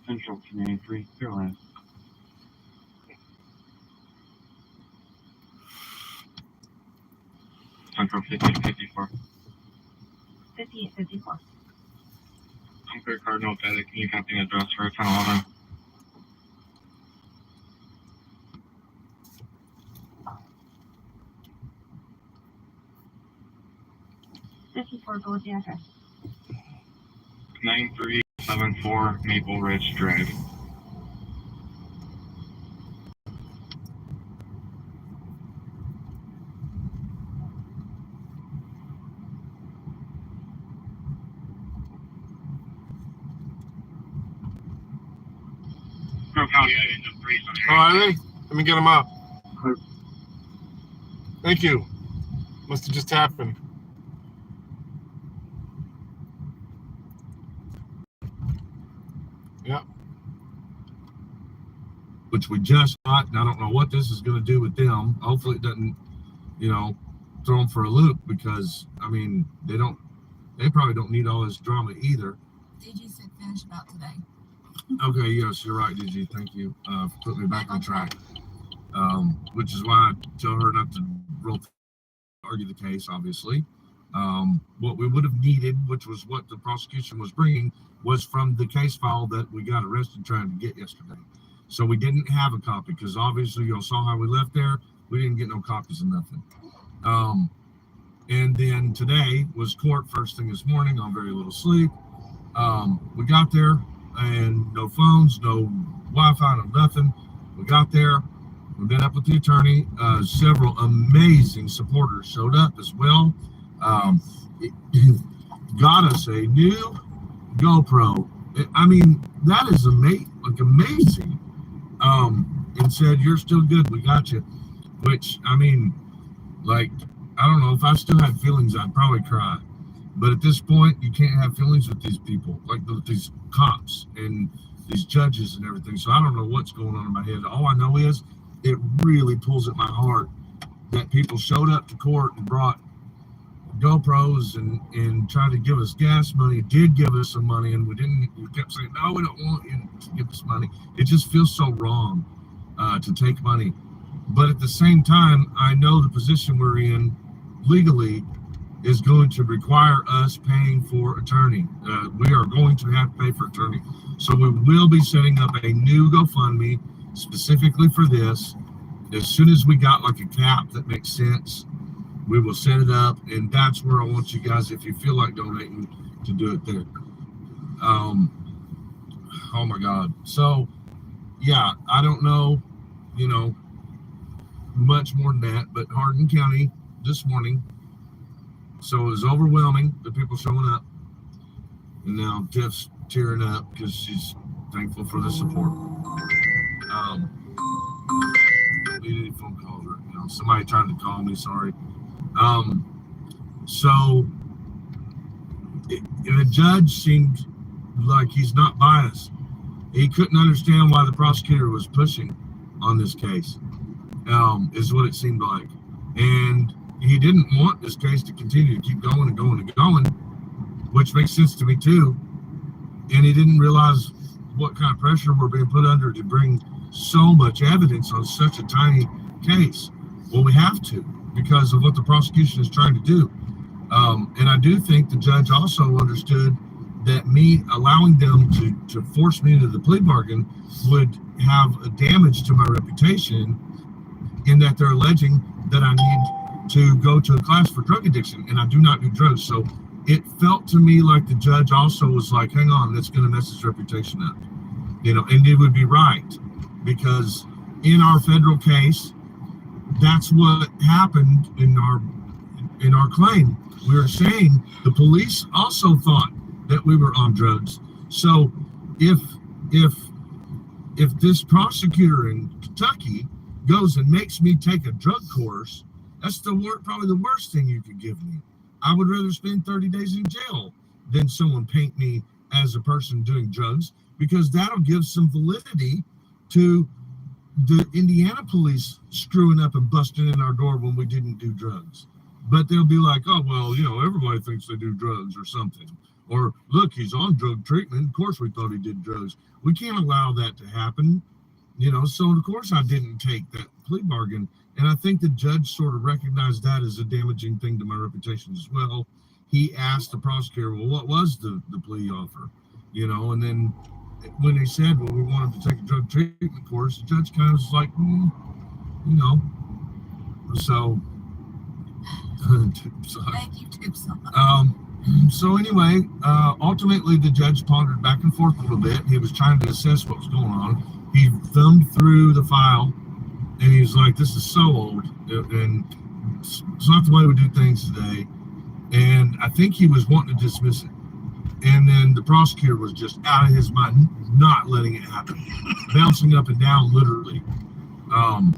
Central 383, Carolina. Central 5854. 5854. Clear Cardinal Data, can you copy the address for 1011? Go with the address. 9374 Maple Ridge Drive. All right, let me get them up. Thank you. Must have just happened. Yeah. Which we just got, and I don't know what this is going to do with them. Hopefully it doesn't, throw them for a loop, because, I mean, they probably don't need all this drama either. DG said finish about today. Okay, yes, you're right, DG. Thank you for putting me back on track. Which is why I tell her not to argue the case, obviously. What we would have needed, which was what the prosecution was bringing, was from the case file that we got arrested trying to get yesterday. So we didn't have a copy, because obviously you all saw how we left there. We didn't get no copies of nothing. And then today was court first thing this morning on very little sleep. We got there, and no phones, no Wi-Fi, no nothing. We got there. We met up with the attorney. Several amazing supporters showed up as well. Got us a new GoPro. I mean, that is amazing. And said, "You're still good. We got you." Which, I mean, I don't know, if I still had feelings, I'd probably cry. But at this point, you can't have feelings with these people, with these cops and these judges and everything. So I don't know what's going on in my head. All I know is it really pulls at my heart that people showed up to court and brought GoPros and tried to give us gas money, did give us some money, and we kept saying, no, we don't want you to give us money. It just feels so wrong to take money. But at the same time, I know the position we're in legally is going to require us paying for attorney. We are going to have to pay for attorney. So we will be setting up a new GoFundMe specifically for this. As soon as we got a cap that makes sense, we will set it up, and that's where I want you guys, if you feel like donating, to do it there. Oh my God. So yeah, I don't know, much more than that, but Hardin County this morning, so it was overwhelming, the people showing up, and now Tiff's tearing up because she's thankful for the support. Need any phone calls right now? Somebody trying to call me, sorry. So the judge seemed like he's not biased. He couldn't understand why the prosecutor was pushing on this case, is what it seemed like. And he didn't want this case to continue to keep going and going and going, which makes sense to me too. And he didn't realize what kind of pressure we're being put under to bring so much evidence on such a tiny case. Well, we have to, because of what the prosecution is trying to do. And I do think the judge also understood that me allowing them to force me into the plea bargain would have a damage to my reputation, in that they're alleging that I need to go to a class for drug addiction, and I do not do drugs. So it felt to me like the judge also was like, hang on, that's going to mess his reputation up. And it would be right, because in our federal case, that's what happened in our claim. We were saying the police also thought that we were on drugs. So if this prosecutor in Kentucky goes and makes me take a drug course, that's probably the worst thing you could give me. I would rather spend 30 days in jail than someone paint me as a person doing drugs, because that'll give some validity to the Indiana police screwing up and busting in our door when we didn't do drugs. But they'll be like, oh, well, everybody thinks they do drugs or something. Or, look, he's on drug treatment. Of course we thought he did drugs. We can't allow that to happen, So, of course, I didn't take that plea bargain. And I think the judge sort of recognized that as a damaging thing to my reputation as well. He asked the prosecutor, well, what was the plea offer? And then when they said, well, we wanted to take a drug treatment course, the judge kind of was like, so. Thank you, too, So anyway, ultimately the judge pondered back and forth a little bit. He was trying to assess what was going on. He thumbed through the file, and he was like, this is so old, and it's not the way we do things today. And I think he was wanting to dismiss it. And then the prosecutor was just out of his mind, not letting it happen, bouncing up and down literally, and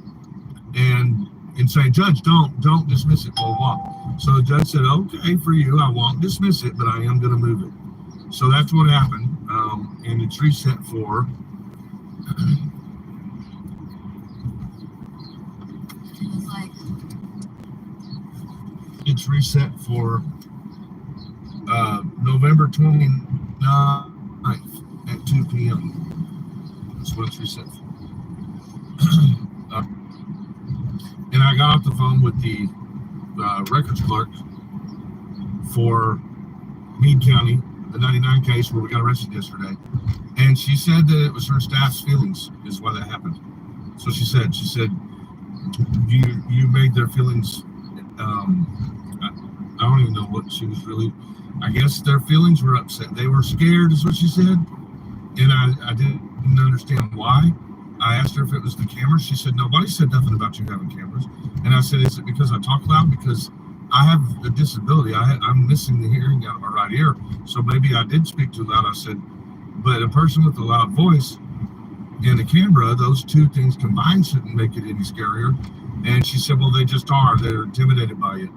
saying, Judge, don't dismiss it, blah, blah. So the judge said, okay, for you, I won't dismiss it, but I am going to move it. So that's what happened, and it's reset for November 29th at 2 p.m. That's what it's reset for. And I got off the phone with the records clerk for Meade County, the 99 case where we got arrested yesterday. And she said that it was her staff's feelings is why that happened. So she said, you made their feelings, I don't even know what she was really, I guess their feelings were upset. They were scared is what she said. And I didn't understand why. I asked her if it was the cameras. She said, nobody said nothing about you having cameras. And I said, is it because I talk loud? Because I have a disability. I'm missing the hearing out of my right ear. So maybe I did speak too loud. I said, but a person with a loud voice and a camera, those two things combined shouldn't make it any scarier. And she said, well, they just are. They're intimidated by it.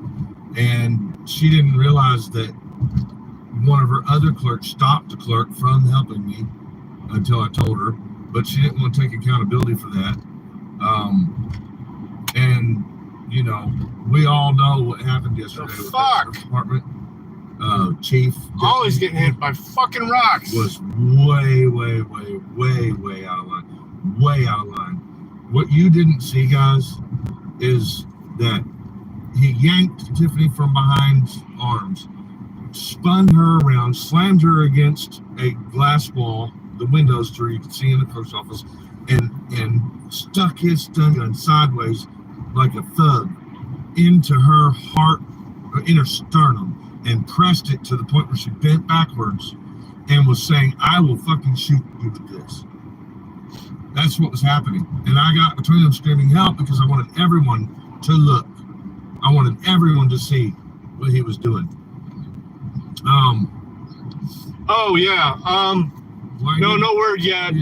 And she didn't realize that one of her other clerks stopped the clerk from helping me until I told her. But she didn't want to take accountability for that. And, we all know what happened yesterday with the department. Chief. Always getting hit by fucking rocks. Was way, way, way, way, way out of line. Way out of line. What you didn't see, guys, is that he yanked Tiffany from behind arms, spun her around, slammed her against a glass wall, the windows where you could see in the clerk's office, and stuck his stun gun sideways like a thug into her heart, in her sternum, and pressed it to the point where she bent backwards and was saying, I will fucking shoot you with this. That's what was happening. And I got between them screaming help because I wanted everyone to look. I wanted everyone to see what he was doing. Oh yeah. No word yet.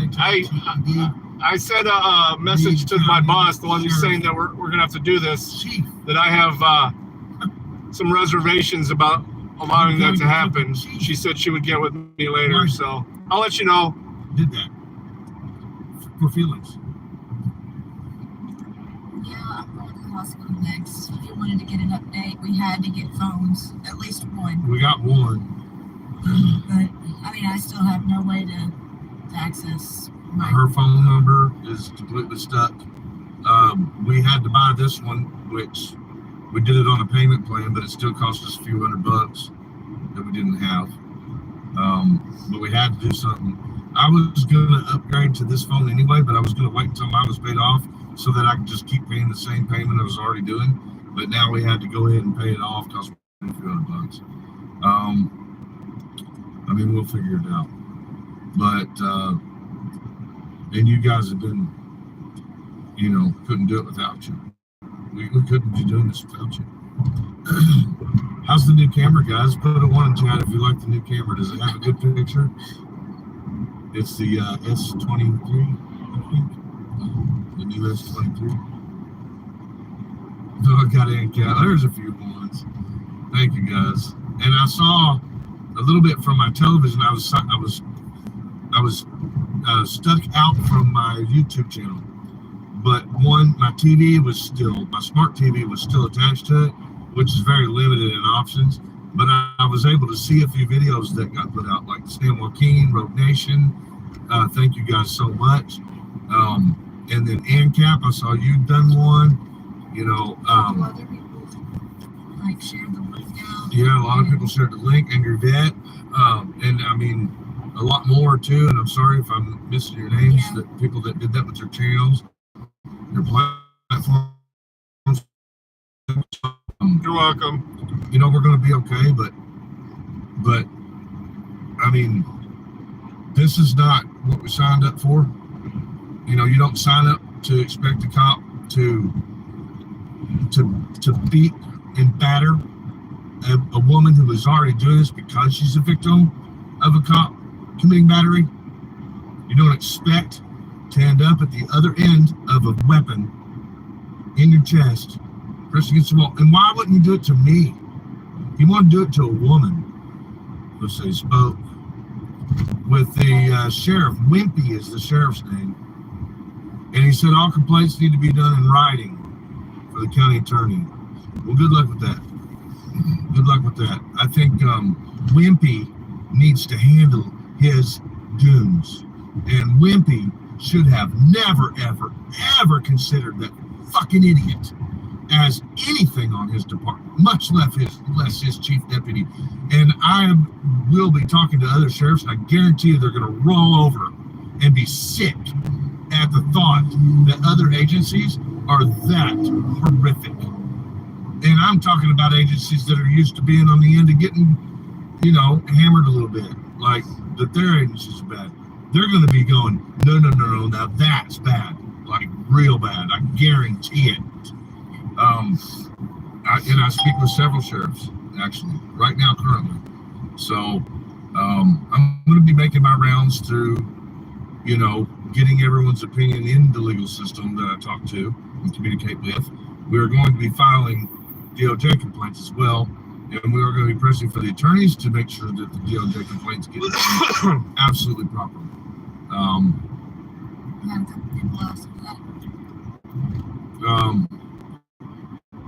I sent a message to my boss, the one who's saying that we're gonna have to do this. That I have some reservations about allowing that to happen. She said she would get with me later, so I'll let you know. Did that for feelings. Yeah, I'm going to the hospital next. If you wanted to get an update, we had to get phones, at least one. We got one. But, I still have no way to access her phone number is completely stuck. We had to buy this one, which we did it on a payment plan, but it still cost us a few $100 that we didn't have. But we had to do something. I was going to upgrade to this phone anyway, but I was going to wait until I was paid off so that I could just keep paying the same payment I was already doing. But now we had to go ahead and pay it off because we paid a few $100. We'll figure it out. But, and you guys have been, couldn't do it without you. We couldn't be doing this without you. How's the new camera, guys? Put a one in chat if you like the new camera. Does it have a good picture? It's the S23, I think. The new S23. Oh, I got in cat. There's a few ones. Thank you, guys. And I saw a little bit from my television. I was stuck out from my YouTube channel. But my smart TV was still attached to it, which is very limited in options. but I was able to see a few videos that got put out, like San Joaquin, Road Nation. Thank you guys so much. And then ANCAP, I saw you done one. You know, Other people like shared the link out. yeah, a lot of people shared the link and your vet, and I mean a lot more too. And I'm sorry if I'm missing your names. Yeah. That people that did that with your channels, your platforms. You're welcome. You know, we're going to be okay, but I mean, this is not what we signed up for. You know, you don't sign up to expect a cop to beat and batter a woman who is already doing this because she's a victim of a cop committing battery. You don't expect to end up at the other end of a weapon in your chest, pressed against the wall. And why wouldn't you do it to me? You want to do it to a woman. Let's say spoke with the sheriff. Wimpy is the sheriff's name. And he said all complaints need to be done in writing for the county attorney. Well, good luck with that. Good luck with that. I think Wimpy needs to handle his goons. And Wimpy should have never, ever, ever considered that fucking idiot as anything on his department, much less his chief deputy. And I will be talking to other sheriffs, and I guarantee you they're going to roll over and be sick at the thought that other agencies are that horrific. And I'm talking about agencies that are used to being on the end of getting, you know, hammered a little bit, like that their agencies are bad. They're going to be going, no, now that's bad, like real bad. I guarantee it. I speak with several sheriffs, actually, right now, currently. So I'm going to be making my rounds through, you know, getting everyone's opinion in the legal system that I talk to and communicate with. We're going to be filing DOJ complaints as well, and we are going to be pressing for the attorneys to make sure that the DOJ complaints get done absolutely properly. We had a couple people ask for that.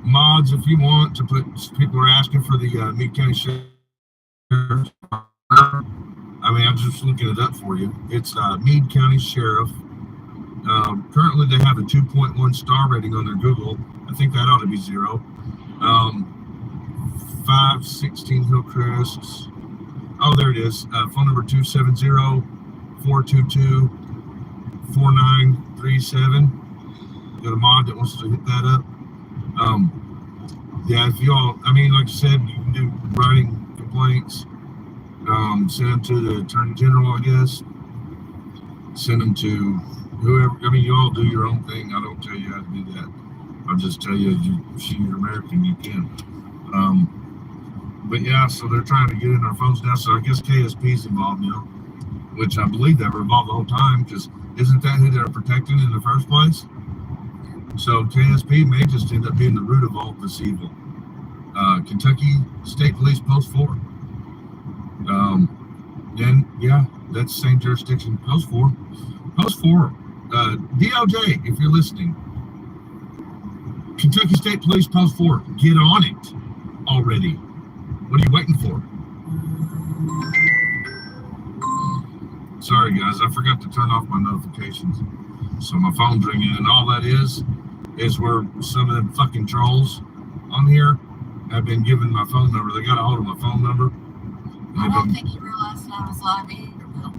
Mods, if you want to put, people are asking for the Meade County Sheriff. I mean, I'm just looking it up for you. It's Meade County Sheriff. Currently, they have a 2.1 star rating on their Google. I think that ought to be 0. 516 Hillcrest. Oh, there it is. Phone number 270-422-4937. Got a mod that wants to hit that up. Yeah, if you all, I mean, like I said, you can do writing complaints. Send them to the Attorney General, I guess. Send them to whoever. I mean, you all do your own thing. I don't tell you how to do that. I'll just tell you, if you're American, you can. But yeah, so they're trying to get in our phones now. So I guess KSP's involved now, which I believe they were involved the whole time, because isn't that who they're protecting in the first place? So KSP may just end up being the root of all this evil. Kentucky State Police Post 4. Then, yeah, that's the same jurisdiction. Post 4. Post 4. DOJ, if you're listening. Kentucky State Police Post 4. Get on it already. What are you waiting for? Sorry, guys. I forgot to turn off my notifications. So my phone's ringing, and all that is where some of them fucking trolls on here have been given my phone number. They got a hold of my phone number. I don't think he realized that I was live either, Bill.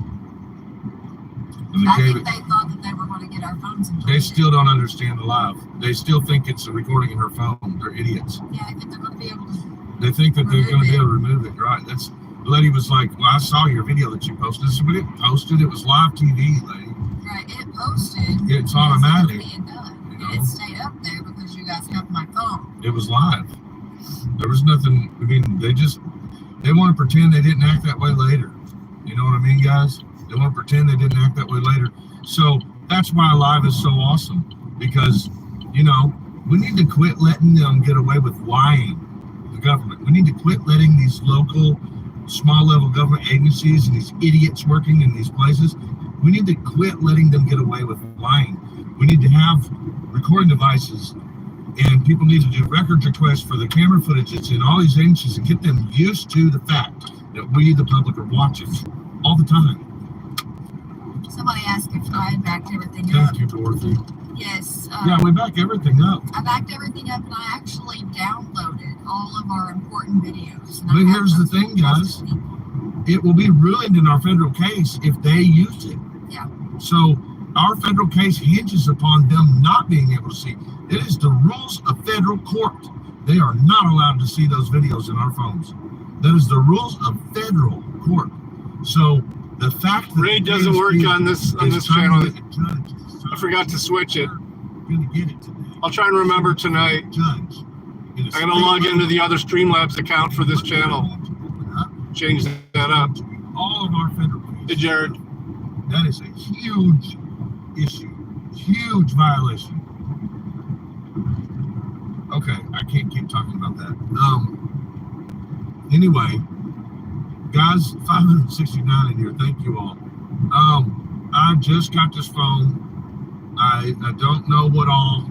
And I think they thought that they were going to get our phones in. They still don't understand the live. They still think it's a recording in her phone. They're idiots. Yeah, I think they're going to be able to. They think that they're going to be able to remove it. Right. That's, the lady was like, well, I saw your video that you posted. So we didn't post it. It was live TV, lady. Right, it posted. It's automatic. It's being done. You know? And it stayed up there because you guys have my phone. It was live. There was nothing. I mean, they want to pretend they didn't act that way later. You know what I mean, guys? They want to pretend they didn't act that way later. So that's why live is so awesome, because, you know, we need to quit letting them get away with lying, the government. We need to quit letting these local, small level government agencies and these idiots working in these places, we need to quit letting them get away with lying. We need to have recording devices And people need to do records requests for the camera footage that's in all these agencies and get them used to the fact that we, the public, are watching all the time. Somebody asked if I had backed everything up. Thank you, Dorothy. Yes. Yeah, we back everything up. I backed everything up and I actually downloaded all of our important videos. And But I have here's the those thing, videos guys. to people. It will be ruined in our federal case if they use it. Yeah. So our federal case hinges upon them not being able to see. It is the rules of federal court. They are not allowed to see those videos in our phones. That is the rules of federal court. So the fact that Ray doesn't work on this channel. I forgot to switch it. Gonna get it today. I'll try and remember tonight. Judge. I'm gonna log into the other Streamlabs account for this channel. Change that up. All of our federal cases. Hey, Jared. That is a huge issue, huge violation. Okay, I can't keep talking about that. Anyway, guys, 569 in here. Thank you all. I just got this phone. I don't know what all.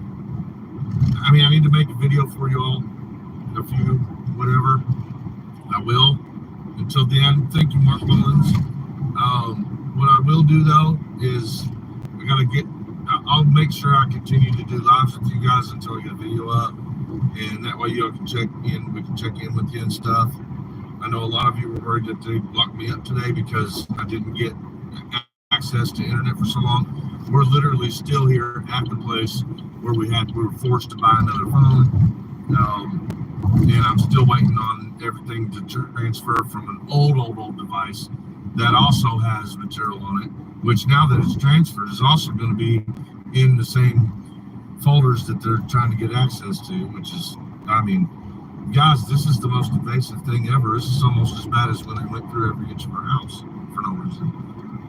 I mean, I need to make a video for you all. A few, whatever. I will. Until then, thank you, Mark Mullins. What I will do though is I gotta get. I'll make sure I continue to do lives with you guys until I get a video up, and that way y'all can check in. We can check in with you and stuff. I know a lot of you were worried that they locked me up today because I didn't get access to internet for so long. We're literally still here at the place where we were forced to buy another phone, and I'm still waiting on everything to transfer from an old device that also has material on it, which now that it's transferred is also going to be in the same folders that they're trying to get access to, which is, I mean, guys, this is the most invasive thing ever. This is almost as bad as when they went through every inch of our house for no reason.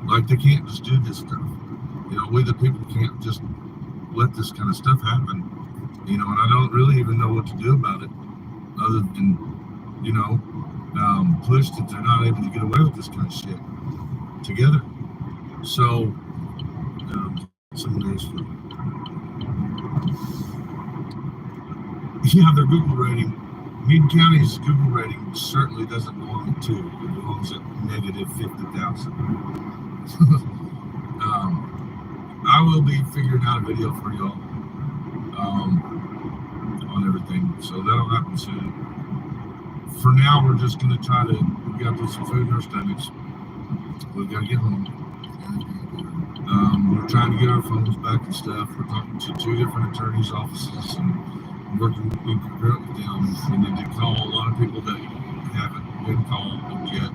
Like, they can't just do this stuff. You know, we the people can't just let this kind of stuff happen. You know, and I don't really even know what to do about it other than, you know, push that they're not able to get away with this kind of shit together. So, some days for, yeah, their Google rating, Meade County's Google rating certainly doesn't belong at 2. It belongs at negative 50,000. I will be figuring out a video for y'all on everything, so that'll happen soon. For now, we're just going to try to, we got to put some food in our stomachs. We've got to get home. We're trying to get our phones back and stuff. We're talking to 2 different attorneys' offices and working in concurrent with them. We need to call a lot of people that haven't been called yet,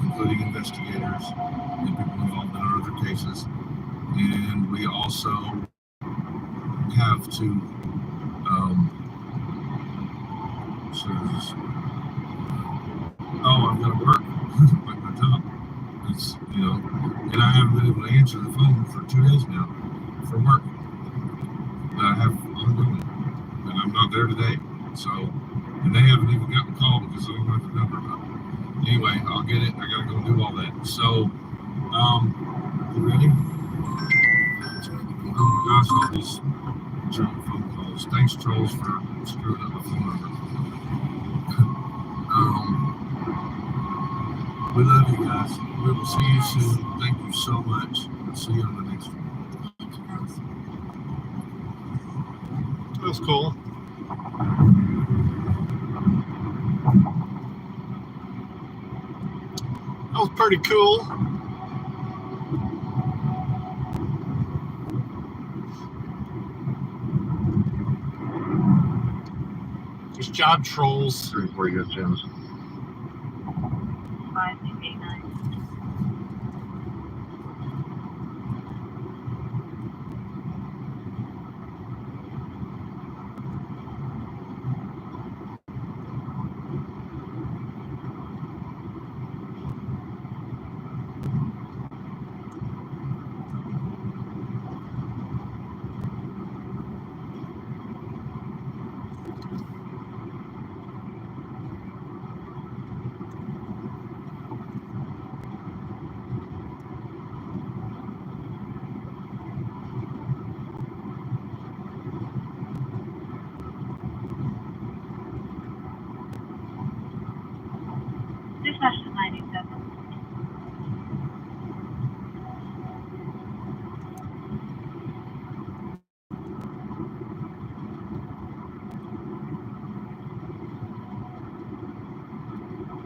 including investigators and people involved in our other cases. And we also have to I've got to work like my job. It's, you know, and I haven't been able to answer the phone for 2 days now for work that I have ongoing, and I'm not there today. So, and they haven't even gotten a call because I don't have the number up. Anyway, I'll get it. I gotta go do all that. So, you ready? Oh my gosh, all these phone calls. Thanks, trolls, for screwing up my phone number. We love you guys. We will see you soon. Thank you so much. See you on the next one. That was cool. That was pretty cool. Just job trolls. 3 4 you guys, James. 5689. Dispatch to 97.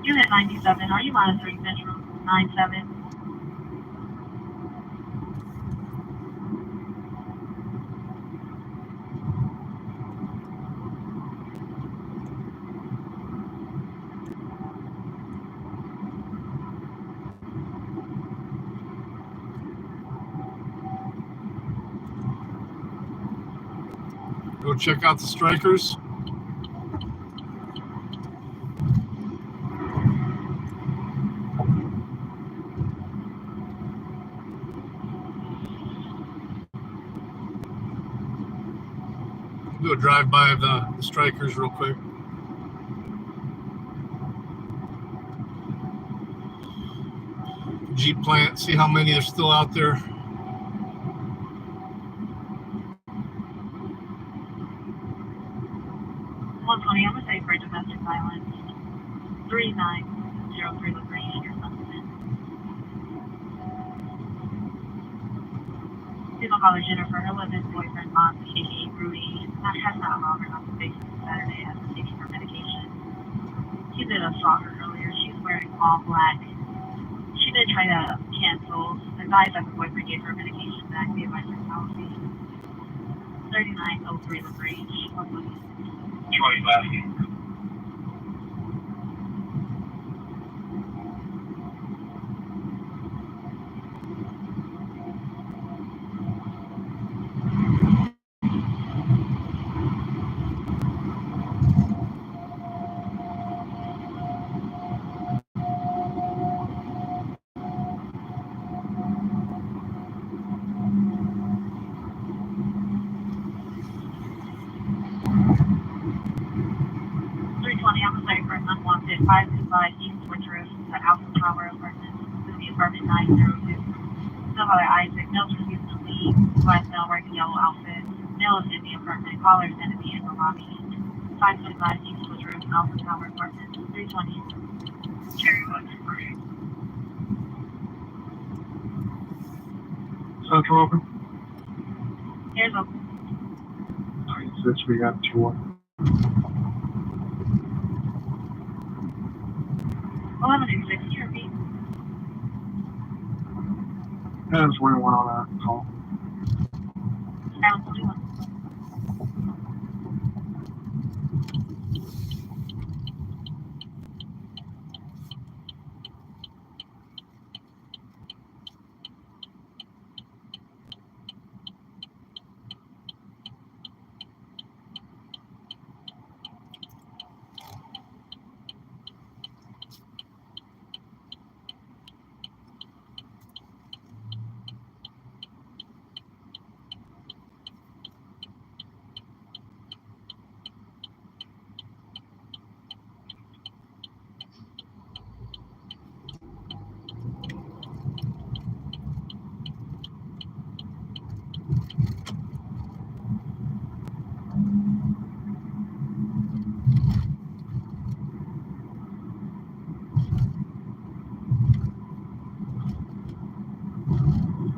Unit 97, are you monitoring Central 97? Go check out the strikers. Go drive by the strikers real quick. Jeep plant, see how many are still out there. 120, I'm going to say for domestic violence. 3903 Lagrange or something. People call her Jennifer. Her living boyfriend, Mom, Katie, Rudy, has not allowed her on the basis Saturday after taking her medication. He did assault her earlier. She's wearing all black. She did try to cancel. Advised that the boyfriend gave her medication back. The advisory policy. 3903 Lagrange. Troy Lasky. I'm sorry for an unwanted 525 East Fortress at Alpha Tower Apartments, City Apartment 902. Somebody Isaac, male refused to leave, black male wearing a yellow outfit, male is in the apartment, caller is going to be in the lobby. 525 East Fortress, Alpha Tower Apartments, 320. Cherry Woods. Central open? Here's open. 26, we got 2-1. 1126, can you repeat? Yeah, there's 1 on that call. 721.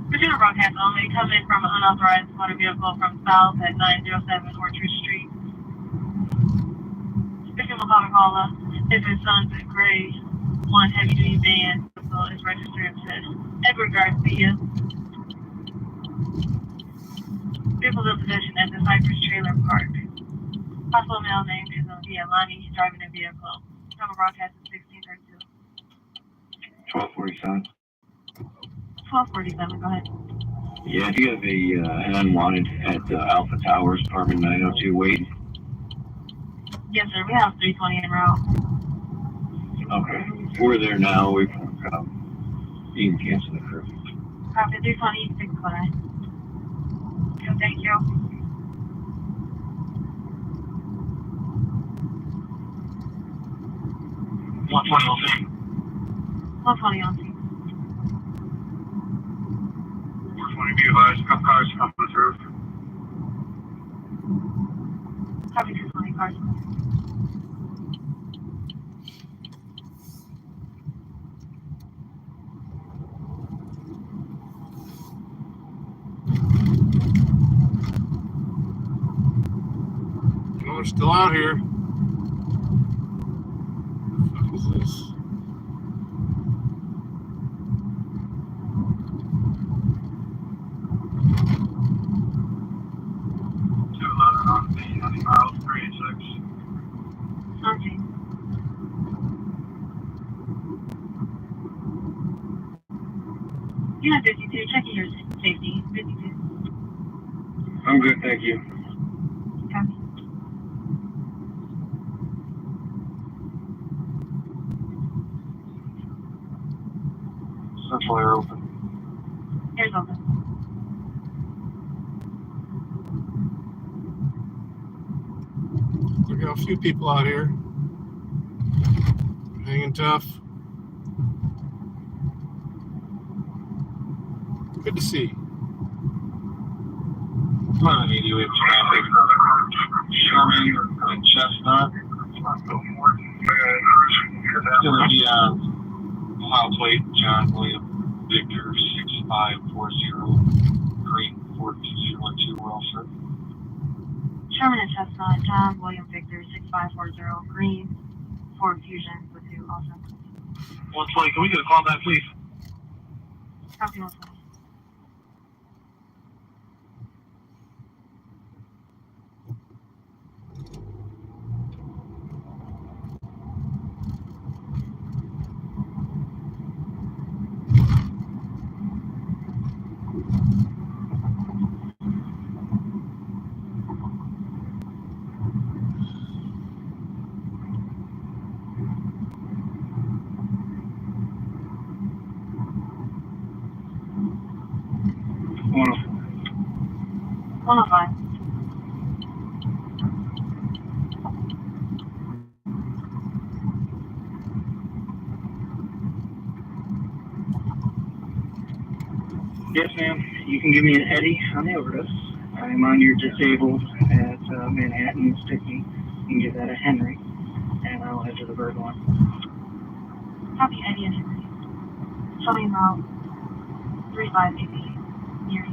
Virginia broadcast only, coming from an unauthorized motor vehicle from south at 907 Orchard Street. Speaking of Coca-Cola, if his son's a gray, one heavy-duty van, so is registered to Edward Garcia. Vehicles in possession at the Cypress Trailer Park. Possible male name is Lonnie, driving the vehicle. Number broadcast is 1632. 1247. 1247, go ahead. Yeah, do you have an unwanted at Alpha Towers, apartment 902 wait? Yes, sir, we have 320 en route. Okay. We're there now. You can cancel the crew. Copy 320, 6 by. Thank you. 120 on scene. 120 on scene. 120 be advised. Cop cars off the roof. Copy 220 cars. We're still out here. What is this? On the miles 36. Okay. Yeah, 52. Checking your safety. 52. I'm good, thank you. Copy. Central air open. Air's open. We got a few people out here. Hanging tough. Good to see. Come on, you with traffic. Sherman and Chestnut. It's going to be file plate John William Victor 6540 Green 4202 Welford. Sherman and Chestnut, John William Victor 6540 Green, Ford Fusion with you also. 120, can we get a call back, please? Copy 120. One 105. Yes, ma'am. You can give me an Eddie on the overdose. I'm on your disabled at Manhattan, Stickney. You can give that a Henry, and I'll head to the bird one. Copy Eddie and Henry. Showing route 3588. Near you.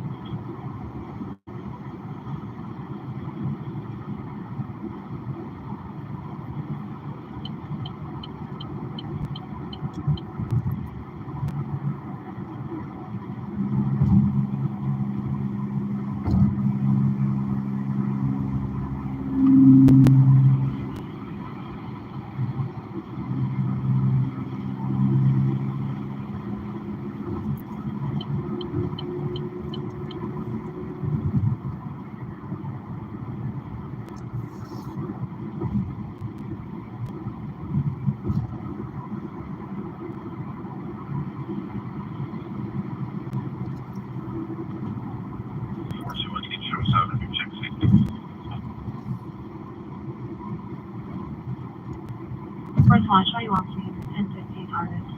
First one, show you on scene 1015 artist.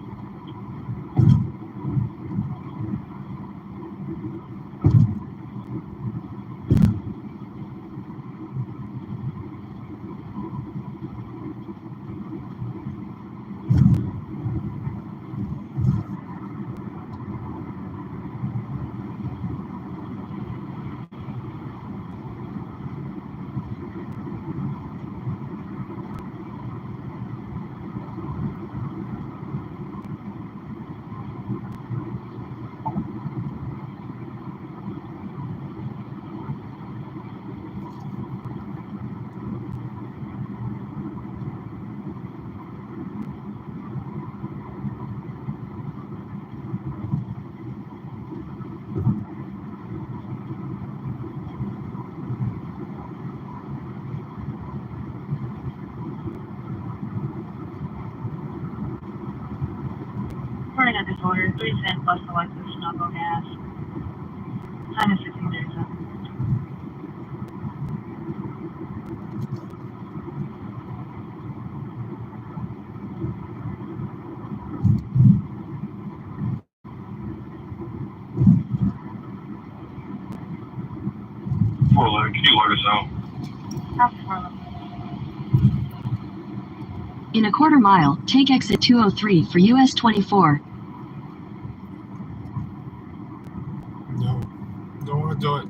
Running a disorder, 310 plus the light push, not go gas. Time is 1537. Can you log us out? Copy 411. In a quarter mile, take exit 203 for US 24. No, don't want to do it.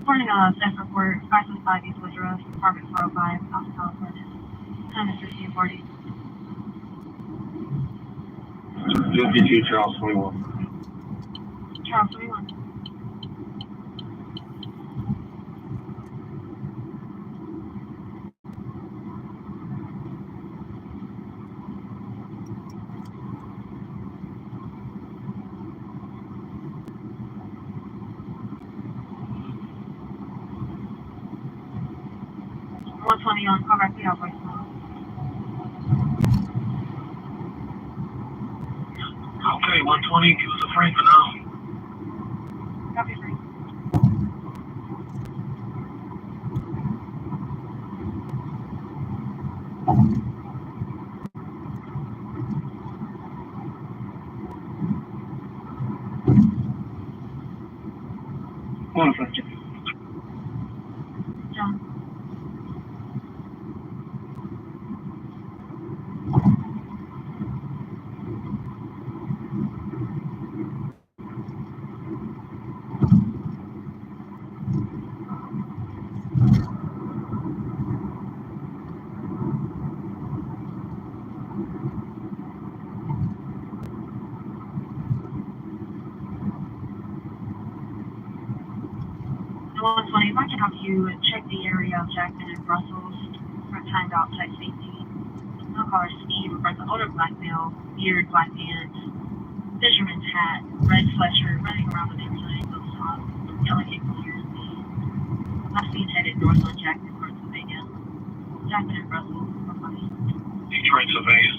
Reporting staff report 565 East Woodruff, apartment 405, Alpha Tower Apartment. Time is 1540. 52 Charles 21. Charles 21. On call back the outbreak now. Okay, 120, give us a frame for now. Copy free. One question. John. 120, if I can have you check the area of Jackson and Brussels for timed out type safety. No caller Steve reports an older black male, beard, black pants, fisherman's hat, red sweatshirt, running around the neighborhood, goes off, yelling incoherently. Last seen headed north on Jackson, Pennsylvania. Jackson and Brussels, 120. Detroit, Sylvania.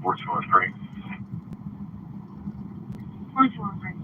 What's going free? 421 free.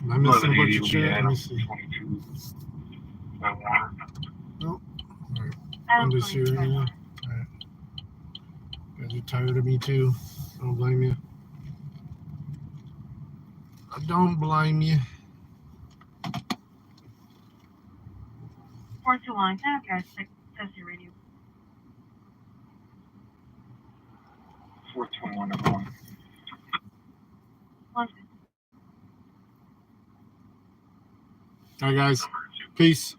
Am I missing a bunch of shit? Let me see. 22. Nope. I'm just here. Yeah. All right. Guys are tired of me too. I don't blame you. I don't blame you. 421, can I have guys test your radio? 421 number 1. 1. All right, guys. Peace.